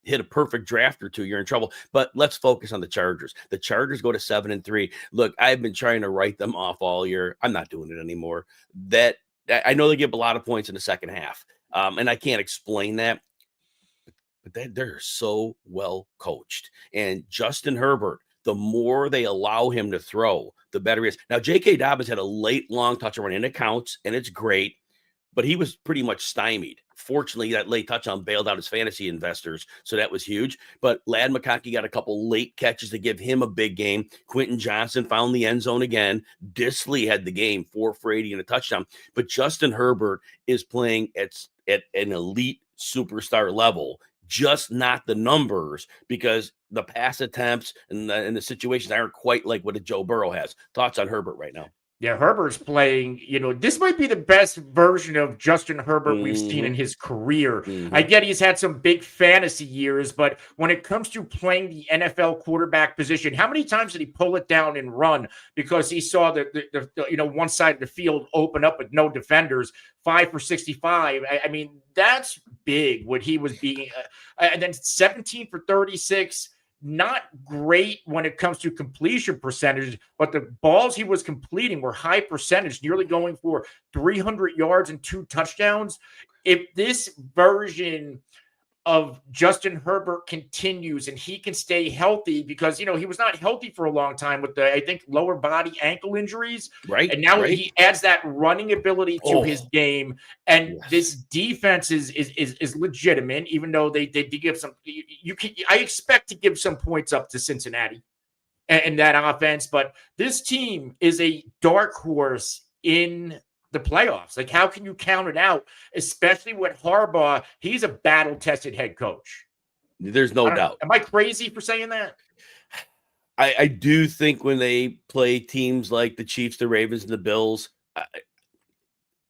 hit a perfect draft or 2, you're in trouble. But let's focus on the Chargers. The Chargers go to 7-3. Look, I've been trying to write them off all year. I'm not doing it anymore. I know they give a lot of points in the second half. And I can't explain that. But they're so well coached. And Justin Herbert, the more they allow him to throw, the better he is. Now, J.K. Dobbins had a late long touchdown run, and it counts, and it's great, but he was pretty much stymied. Fortunately, that late touchdown bailed out his fantasy investors, so that was huge. But Ladd McConkey got a couple late catches to give him a big game. Quentin Johnson found the end zone again. Disley had the game, 4 for 80 and a touchdown. But Justin Herbert is playing at an elite superstar level, just not the numbers, because the pass attempts and the situations aren't quite like what a Joe Burrow has. Thoughts on Herbert right now? Yeah, Herbert's playing, this might be the best version of Justin Herbert we've seen in his career. I get he's had some big fantasy years, but when it comes to playing the NFL quarterback position, how many times did he pull it down and run because he saw the one side of the field open up with no defenders? 5 for 65. I mean, that's big what he was being. And then 17 for 36. Not great when it comes to completion percentage, but the balls he was completing were high percentage, nearly going for 300 yards and 2 touchdowns. If this version of Justin Herbert continues and he can stay healthy, because he was not healthy for a long time with the, I think, lower body ankle injuries, right? And now he adds that running ability to his game, and this defense is legitimate, even though they give some. I expect to give some points up to Cincinnati and that offense, but this team is a dark horse in the playoffs. Like, how can you count it out, especially with Harbaugh? He's a battle-tested head coach. There's no doubt. Am I crazy for saying that? I do think when they play teams like the Chiefs, the Ravens, and the Bills,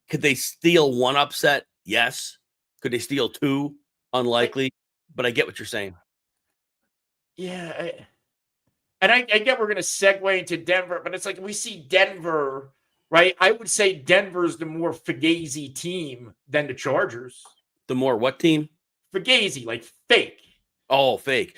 could they steal one upset? Yes. Could they steal 2? Unlikely. But I get what you're saying. Yeah. I get we're going to segue into Denver, but it's like we see Denver, right? I would say Denver's the more Fugazi team than the Chargers. The more what team? Fugazi, like fake. Oh, fake.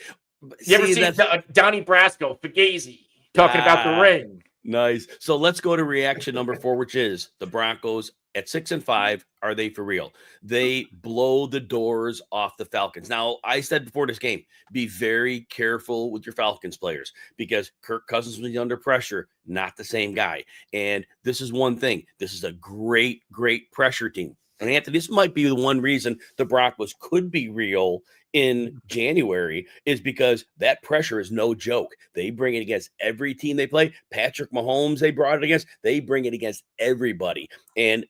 You ever seen Donnie Brasco, Fugazi, talking about the ring? Nice. So let's go to reaction number 4, which is the Broncos at 6-5. Are they for real? They blow the doors off the Falcons. Now, I said before this game, be very careful with your Falcons players, because Kirk Cousins was under pressure, not the same guy. And this is one thing. This is a great, great pressure team. And Anthony, this might be the one reason the Broncos could be real in January, is because that pressure is no joke. They bring it against every team they play. Patrick Mahomes, they brought it against. They bring it against everybody. And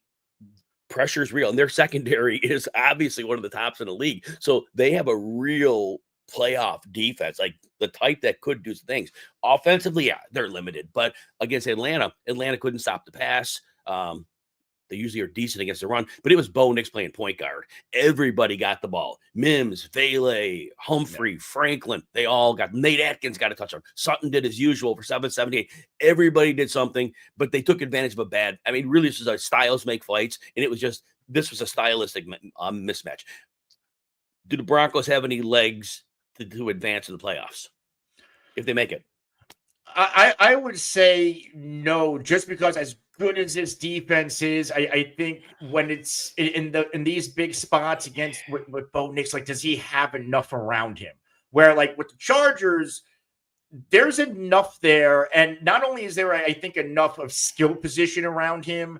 pressure is real. And their secondary is obviously one of the tops in the league. So they have a real playoff defense, like the type that could do some things. Offensively, yeah, they're limited. But against Atlanta couldn't stop the pass. They usually are decent against the run, but it was Bo Nix playing point guard. Everybody got the ball. Mims, Vele, Humphrey, Franklin, they all got. Nate Atkins got a touchdown. Sutton did as usual for 778. Everybody did something, but they took advantage of a bad. I mean, really, this is a styles make fights, and it was just, this was a stylistic mismatch. Do the Broncos have any legs to advance in the playoffs if they make it? I would say no, just because as good as this defense is, I think when it's in these big spots against with Bo Nix, like, does he have enough around him? Where, like, with the Chargers, there's enough there, and not only is there, I think, enough of skill position around him,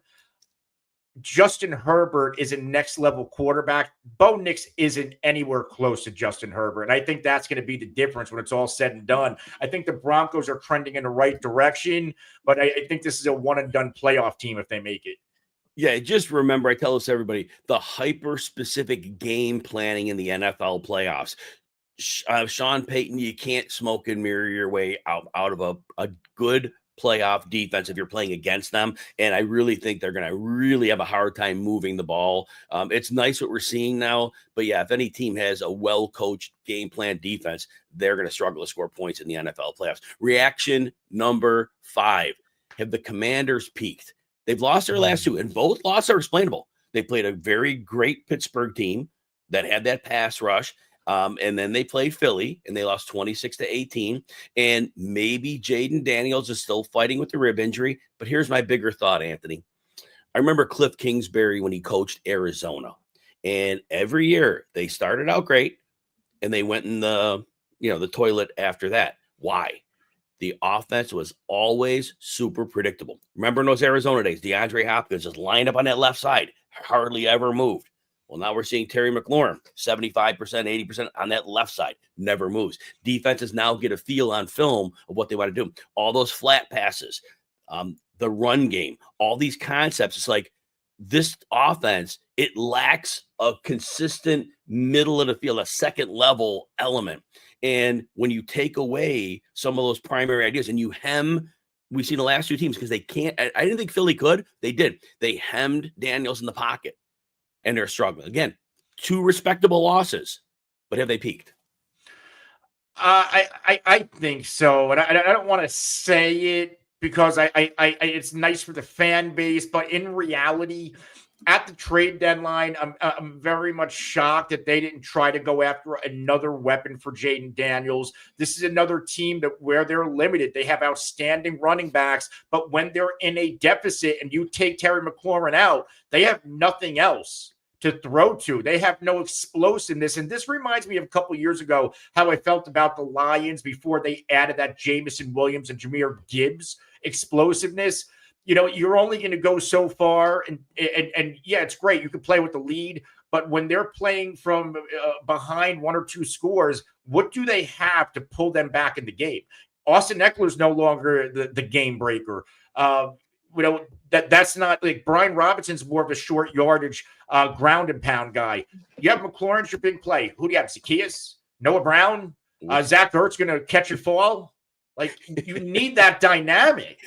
Justin Herbert is a next level quarterback. Bo Nix isn't anywhere close to Justin Herbert. And I think that's going to be the difference when it's all said and done. I think the Broncos are trending in the right direction, but I think this is a one and done playoff team if they make it. Yeah, just remember, I tell this to everybody, the hyper-specific game planning in the NFL playoffs. Sean Payton, you can't smoke and mirror your way out of a good playoff defense if you're playing against them. And I really think they're going to really have a hard time moving the ball. It's nice what we're seeing now, but yeah, if any team has a well-coached game plan defense, they're going to struggle to score points in the NFL playoffs. Reaction number 5. Have the Commanders peaked? They've lost their last 2, and both losses are explainable. They played a very great Pittsburgh team that had that pass rush. And then they played Philly and they lost 26-18. And maybe Jaden Daniels is still fighting with the rib injury. But here's my bigger thought, Anthony. I remember Cliff Kingsbury when he coached Arizona. And every year they started out great and they went in the toilet after that. Why? The offense was always super predictable. Remember in those Arizona days, DeAndre Hopkins just lined up on that left side, hardly ever moved. Well, now we're seeing Terry McLaurin, 75%, 80% on that left side, never moves. Defenses now get a feel on film of what they want to do. All those flat passes, the run game, all these concepts. It's like this offense, it lacks a consistent middle of the field, a second level element. And when you take away some of those primary ideas and you hem, we've seen the last two teams because they can't. I didn't think Philly could. They did. They hemmed Daniels in the pocket and they're struggling. Again, 2 respectable losses, but have they peaked? I think so. And I don't want to say it because I it's nice for the fan base, but in reality, at the trade deadline, I'm very much shocked that they didn't try to go after another weapon for Jaden Daniels. This is another team where they're limited. They have outstanding running backs, but when they're in a deficit and you take Terry McLaurin out, they have nothing else to throw to. They have no explosiveness. And this reminds me of a couple years ago how I felt about the Lions before they added that Jameson Williams and Jahmyr Gibbs explosiveness. You're only going to go so far. And yeah, it's great. You can play with the lead. But when they're playing from behind 1 or 2 scores, what do they have to pull them back in the game? Austin Eckler's no longer the game breaker. That's not like Brian Robinson's more of a short yardage ground and pound guy. You have McLaurin's your big play. Who do you have? Zacchaeus? Noah Brown? Zach Ertz going to catch and fall? Like, you need that dynamic.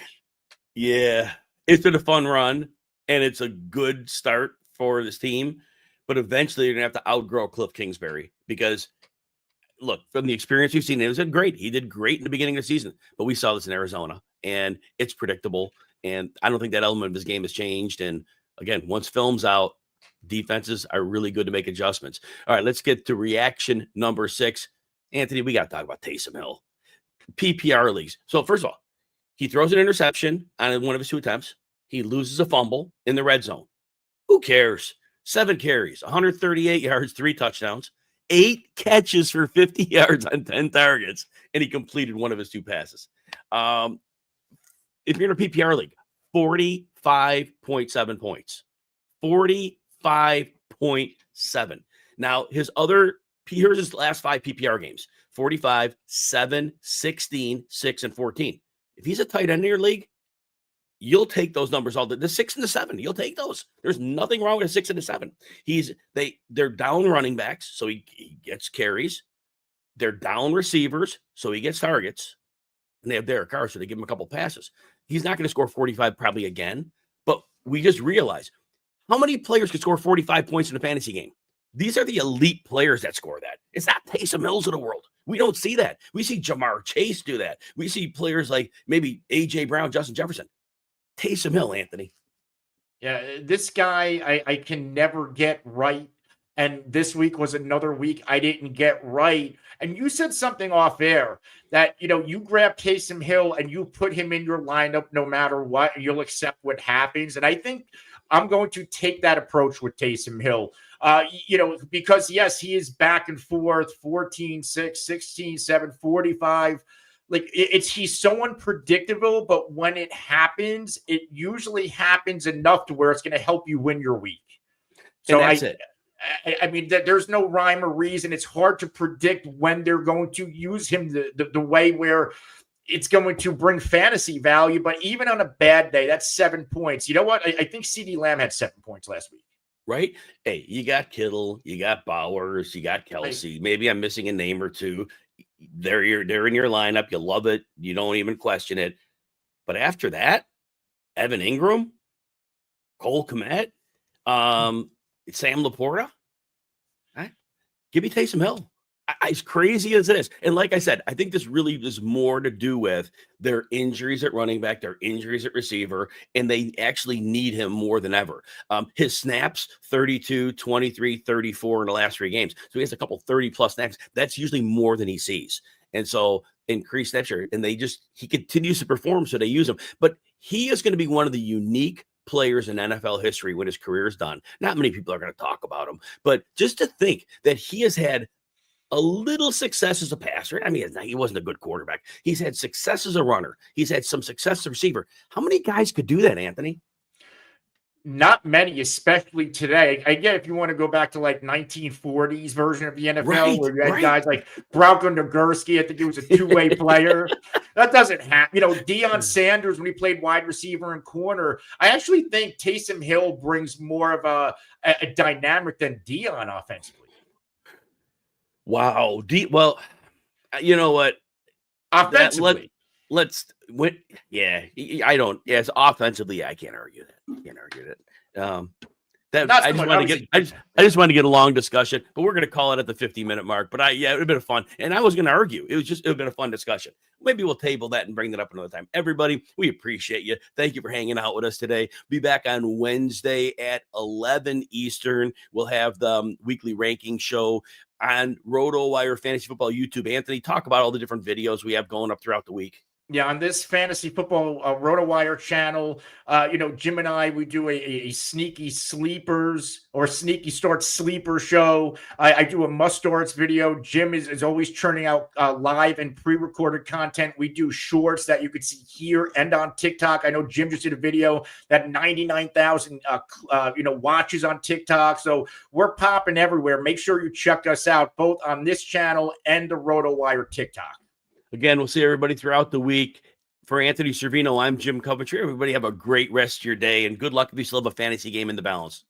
Yeah, it's been a fun run, and it's a good start for this team. But eventually, you're going to have to outgrow Cliff Kingsbury because, look, from the experience we've seen, it was great. He did great in the beginning of the season, but we saw this in Arizona, and it's predictable. And I don't think that element of his game has changed. And again, once film's out, defenses are really good to make adjustments. All right, let's get to reaction number 6. Anthony, we got to talk about Taysom Hill. PPR leagues. So first of all, he throws an interception on one of his 2 attempts. He loses a fumble in the red zone. Who cares? 7 carries, 138 yards, 3 touchdowns, 8 catches for 50 yards on 10 targets, and he completed one of his 2 passes. If you're in a PPR league, 45.7 points. 45.7. Now, here's his last 5 PPR games. 45, 7, 16, 6, and 14. If he's a tight end in your league, you'll take those numbers all the 6 and the 7. You'll take those. There's nothing wrong with a 6 and a 7. They're down running backs, so he gets carries. They're down receivers, so he gets targets. And they have Derek Carr, so they give him a couple passes. He's not going to score 45 probably again, but we just realized how many players could score 45 points in a fantasy game. These are the elite players that score that. It's not Taysom Hills of the world. We don't see that. We see Jamar Chase do that. We see players like maybe A.J. Brown, Justin Jefferson. Taysom Hill, Anthony. Yeah, this guy I can never get right. And this week was another week I didn't get right. And you said something off air that, you grab Taysom Hill and you put him in your lineup no matter what, and you'll accept what happens. And I think I'm going to take that approach with Taysom Hill. Because yes, he is back and forth, 14-6, 16-7, 45. Like he's so unpredictable, but when it happens, it usually happens enough to where it's going to help you win your week. So that's it. I mean, there's no rhyme or reason. It's hard to predict when they're going to use him the way where it's going to bring fantasy value. But even on a bad day, that's 7 points. You know what? I think CeeDee Lamb had 7 points last week. Right? Hey, you got Kittle, you got Bowers, you got Kelsey. Right. Maybe I'm missing a name or 2. They're in your lineup. You love it. You don't even question it. But after that, Evan Ingram, Cole Kmet, Sam Laporta, right? Give me Taysom Hill. As crazy as it is. And like I said, I think this really is more to do with their injuries at running back, their injuries at receiver, and they actually need him more than ever. His snaps, 32, 23, 34 in the last 3 games. So he has a couple 30-plus snaps. That's usually more than he sees. And so increased snap share. And he continues to perform, so they use him. But he is going to be one of the unique players in NFL history when his career is done. Not many people are going to talk about him, but just to think that he has had a little success as a passer. I mean, he wasn't a good quarterback. He's had success as a runner. He's had some success as a receiver. How many guys could do that, Anthony? Not many, especially today. Again, if you want to go back to like 1940s version of the NFL, Right, where you had guys like Bronco Nagurski, I think he was a two-way player. That doesn't happen. You know, Deion Sanders, when he played wide receiver and corner, I actually think Taysom Hill brings more of a dynamic than Deion offensively. Wow. Well, you know what? Offensively. I don't. Yes, offensively, I can't argue that. I just wanted to get a long discussion, but we're going to call it at the 50-minute mark. But it would have been fun, and I was going to argue. It would have been a fun discussion. Maybe we'll table that and bring that up another time. Everybody, we appreciate you. Thank you for hanging out with us today. Be back on Wednesday at 11 Eastern. We'll have the weekly ranking show on RotoWire Fantasy Football YouTube. Anthony, talk about all the different videos we have going up throughout the week. Yeah, on this fantasy football RotoWire channel, Jim and I, we do a sneaky sleepers or sneaky start sleeper show. I do a must starts video. Jim is always churning out live and pre-recorded content. We do shorts that you could see here and on TikTok. I know Jim just did a video that 99,000 watches on TikTok. So we're popping everywhere. Make sure you check us out both on this channel and the RotoWire TikTok. Again, we'll see everybody throughout the week. For Anthony Cervino, I'm Jim Coventry. Everybody have a great rest of your day, and good luck if you still have a fantasy game in the balance.